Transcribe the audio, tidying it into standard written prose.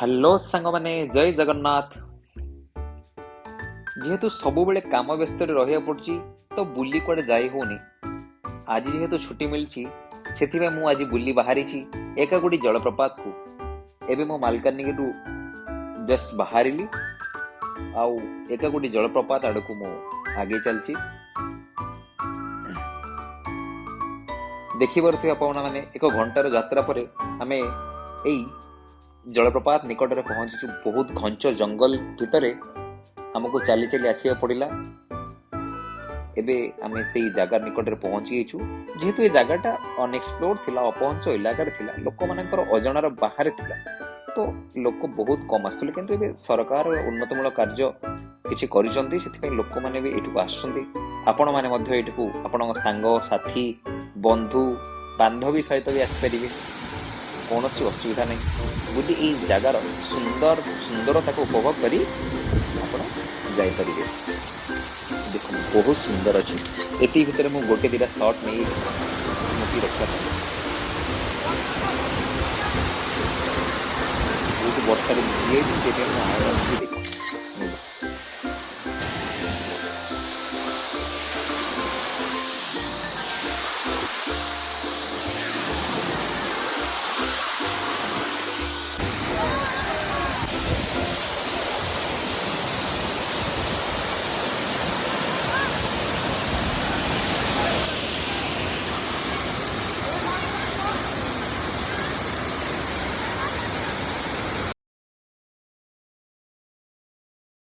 Hello सांग माने जय जगन्नाथ। जेहेतु सब बेले काम व्यस्त रहा पड़ी तो बुली कुआडे जाई होनी। आज जेहेतु छुट्टी मिली से मु आज बुली बाहरी एकागुड़ी जलप्रपात को। एबे मो मालकानगिरी जस्ट बाहरी आउ एकागुड़ी जलप्रपात आड़ को मु आगे चलची। देखि पारुथिबे आपण माने एक घंटार यात्रा पर आमे एई जलप्रपात निकट में पहुंचीचु। बहुत घंच जंगल भितर आमको चली चली आसिया पड़ा। एबे आमे से जगह निकट में पहुंची जेहेतु ये जगहटा अनएक्सप्लोर थिला, अपहंच इलाका थिला, लोक मानकर अजणार बाहर थिला, तो लोक बहुत कम आसुले। किंतु एबे सरकार उन्नतमूलक कार्य किछि करिसंती, सेथिपई लोक माने भी एठुको आसुसंती। आपण माने मध्ये एठुको आपन सांग साथी बंधु बांधवी सहित भी आसपारे, कौन असुविधा नहीं। बुली ये जगार सुंदरता को उपभोग करी आपण जापर। देख बहुत सुंदर अच्छे। एति भितर मु गोटे दिटा शॉट नहीं स्मृति रखा बहुत वर्षा देखिए।